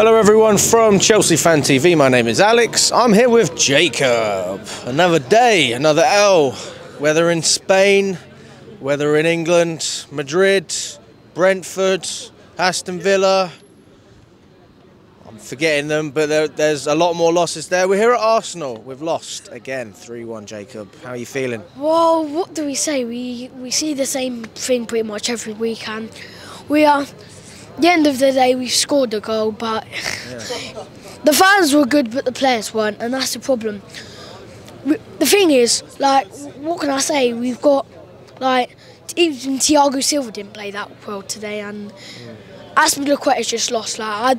Hello everyone from Chelsea Fan TV, my name is Alex. I'm here with Jacob. Another day, another L. Whether in Spain, whether in England, Madrid, Brentford, Aston Villa. I'm forgetting them, but there's a lot more losses there. We're here at Arsenal. We've lost again, 3-1, Jacob. How are you feeling? Well, what do we say? We see the same thing pretty much every weekend. At the end of the day, we scored a goal, but the fans were good, but the players weren't, and that's the problem. The thing is, like, what can I say? We've got, like, even Thiago Silva didn't play that well today, and Aspilicueta's just lost. I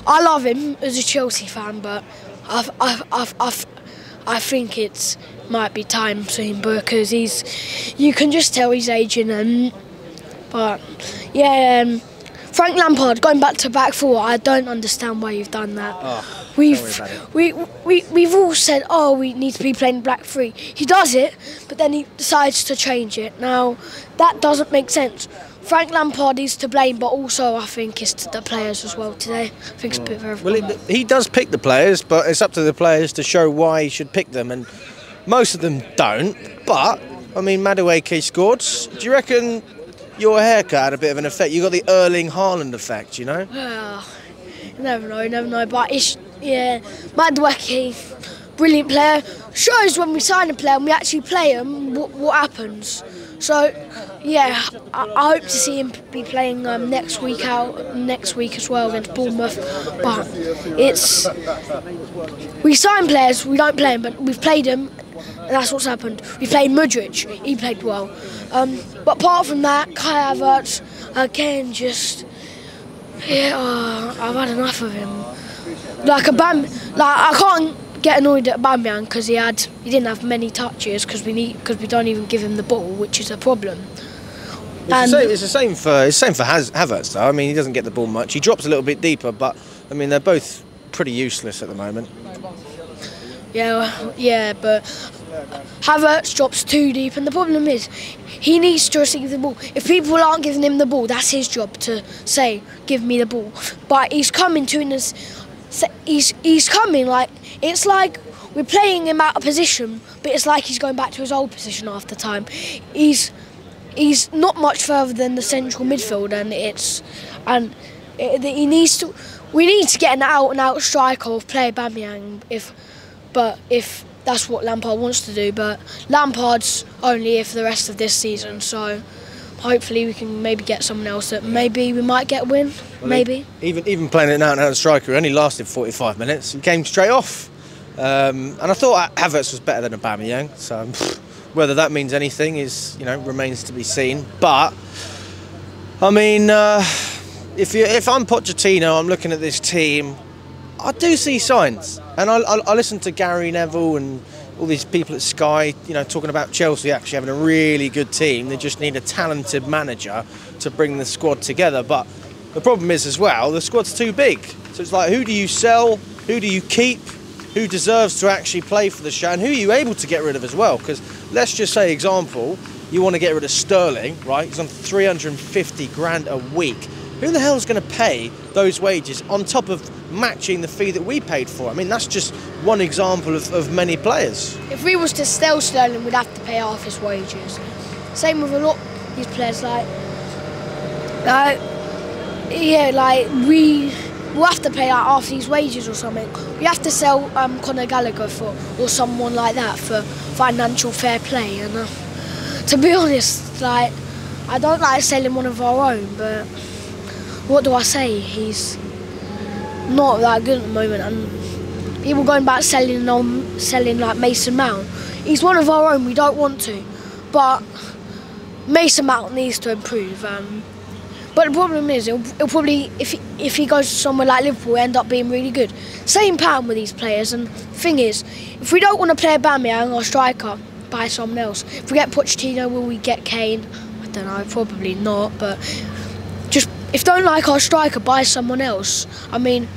love him as a Chelsea fan, but I think it might be time soon because you can just tell he's aging. But yeah. Frank Lampard going back to back four. I don't understand why you've done that. Oh, we've all said, oh, we need to be playing back three. He does it, but then he decides to change it. Now that doesn't make sense. Frank Lampard is to blame, but also I think it's to the players as well today. I think it's a bit of everyone. Well, he does pick the players, but it's up to the players to show why he should pick them, and most of them don't. But I mean, Madueke scored. Do you reckon your haircut had a bit of an effect? You got the Erling Haaland effect, you know? You never know. But Madueke, brilliant player. Shows when we sign a player and we actually play him what happens. So yeah, I hope to see him be playing next week as well against Bournemouth. But we sign players, we don't play them, but we've played them. And that's what's happened. We played Modric, he played well. But apart from that, Kai Havertz, again, I've had enough of him. I can't get annoyed at Aubameyang because he didn't have many touches because we don't even give him the ball, which is a problem. It's the same for Havertz though. I mean, he doesn't get the ball much. He drops a little bit deeper, but I mean, they're both pretty useless at the moment. Yeah, but Havertz drops too deep, and the problem is he needs to receive the ball. If people aren't giving him the ball, that's his job to say, "Give me the ball." But he's coming to us. He's coming like it's like we're playing him out of position, but it's like he's going back to his old position after time. He's not much further than the central midfield, he needs to. We need to get an out-and-out striker or play Aubameyang if that's what Lampard wants to do, but Lampard's only here for the rest of this season, so hopefully we can maybe get someone else that maybe we might get a win, maybe. Even playing an out-and-out striker only lasted 45 minutes. He came straight off, and I thought Havertz was better than Aubameyang. So whether that means anything remains to be seen. But I mean, if I'm Pochettino, I'm looking at this team. I do see signs, and I listen to Gary Neville and all these people at Sky, talking about Chelsea actually having a really good team. They just need a talented manager to bring the squad together. But the problem is as well, the squad's too big. So it's like, who do you sell? Who do you keep? Who deserves to actually play for the show? And who are you able to get rid of as well? Because let's just say, example, you want to get rid of Sterling, right? He's on 350 grand a week. Who the hell is going to pay those wages on top of matching the fee that we paid for? I mean, that's just one example of many players. If we was to sell Sterling, we'd have to pay half his wages. Same with a lot of these players, we'll have to pay out half these wages or something. We have to sell Conor Gallagher or someone like that for financial fair play. And to be honest, I don't like selling one of our own, but what do I say? He's not that good at the moment, and people going back selling like Mason Mount. He's one of our own. We don't want to, but Mason Mount needs to improve. But the problem is, he'll probably, if he goes somewhere like Liverpool, end up being really good. Same pattern with these players. And the thing is, if we don't want to play Aubameyang, our striker, buy someone else. If we get Pochettino, will we get Kane? I don't know. Probably not. But just if don't like our striker, buy someone else. I mean,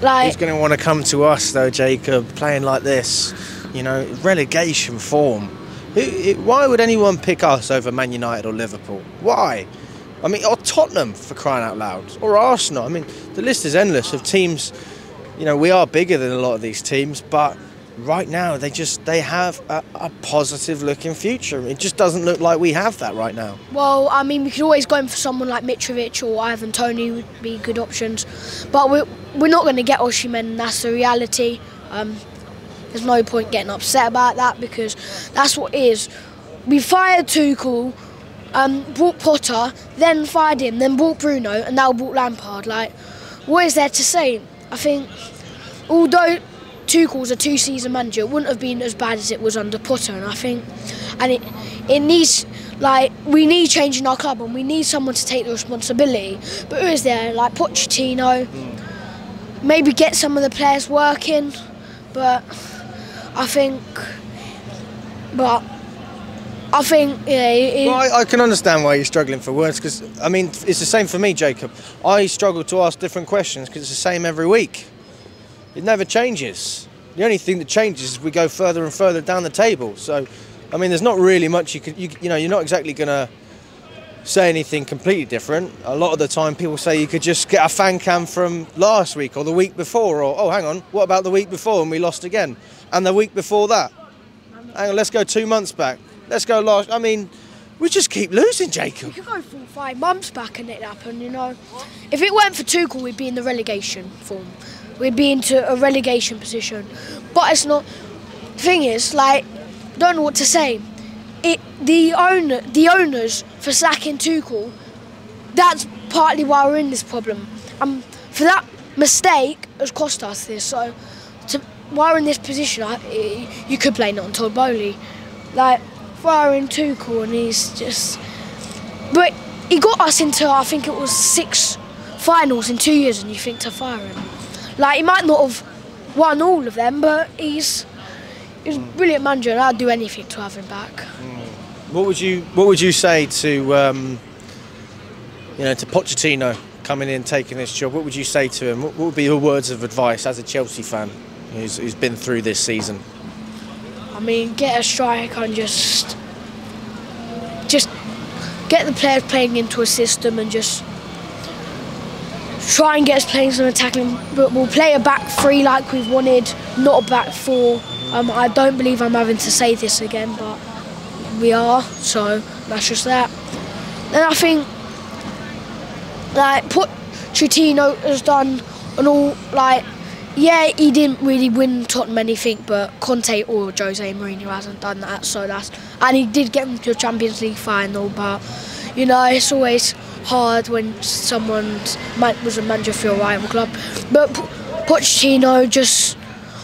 who's going to want to come to us though, Jacob? Playing like this, relegation form. Why would anyone pick us over Man United or Liverpool? Why? I mean, or Tottenham, for crying out loud, or Arsenal. I mean, the list is endless of teams. You know, we are bigger than a lot of these teams, but right now they have a positive looking future. It just doesn't look like we have that right now. Well, I mean, we could always go in for someone like Mitrovic or Ivan Toney would be good options, but we're not going to get Osimhen. That's the reality. There's no point getting upset about that because that's what it is. We fired Tuchel, brought Potter, then fired him, then brought Bruno, and now brought Lampard. Like, what is there to say? I think, although Tuchel's a two-season manager, it wouldn't have been as bad as it was under Potter, and I think, and it needs, like, we need change in our club, and we need someone to take the responsibility. But who is there? Like Pochettino, maybe get some of the players working, but I think, yeah. Well, I can understand why you're struggling for words, because, I mean, it's the same for me, Jacob. I struggle to ask different questions because it's the same every week. It never changes. The only thing that changes is we go further and further down the table. So, I mean, there's not really much you know, you're not exactly going to say anything completely different. A lot of the time people say you could just get a fan cam from last week or the week before, or, oh, hang on, what about the week before and we lost again? And the week before that? Hang on, let's go 2 months back. Let's go last. I mean, we just keep losing, Jacob. We could go 4 or 5 months back and it happened, you know. If it weren't for Tuchel, we'd be in the relegation form. We'd be into a relegation position. But it's not. The thing is, like, don't know what to say. The owners for sacking Tuchel, that's partly why we're in this problem. For that mistake has cost us this. So, why we're in this position, you could blame it on Todd Bowley. Like, firing Tuchel, and he's just. But he got us into, I think it was 6 finals in 2 years, and you think to fire him. Like, he might not have won all of them, but he's a brilliant manager, and I'd do anything to have him back. What would you say to you know, to Pochettino coming in, taking this job? What would you say to him? What would be your words of advice as a Chelsea fan who's been through this season? I mean, get a striker and just get the players playing into a system and just try and get us playing some attacking. But we'll play a back 3 like we've wanted, not a back 4. I don't believe I'm having to say this again, but we are, so that's just that. And I think, like, Pochettino has done an all, like, yeah, he didn't really win Tottenham anything, but Conte or Jose Mourinho hasn't done that, so that's, and he did get them to a Champions League final, but, you know, it's always hard when someone was a manager for a rival club. But Pochettino just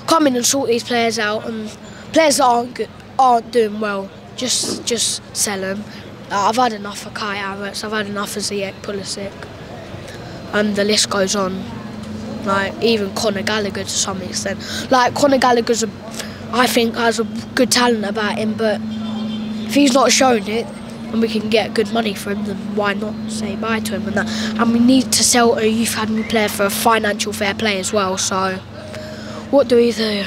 come in and sort these players out, and players that aren't doing well, just sell them. I've had enough of Kai Havertz, I've had enough of Ziyech, Pulisic, and the list goes on. Like, even Conor Gallagher to some extent. Like, Conor Gallagher's, I think, has a good talent about him, but if he's not showing it, and we can get good money for him, then why not say bye to him? And we need to sell a youth academy player for a financial fair play as well, so what do we do?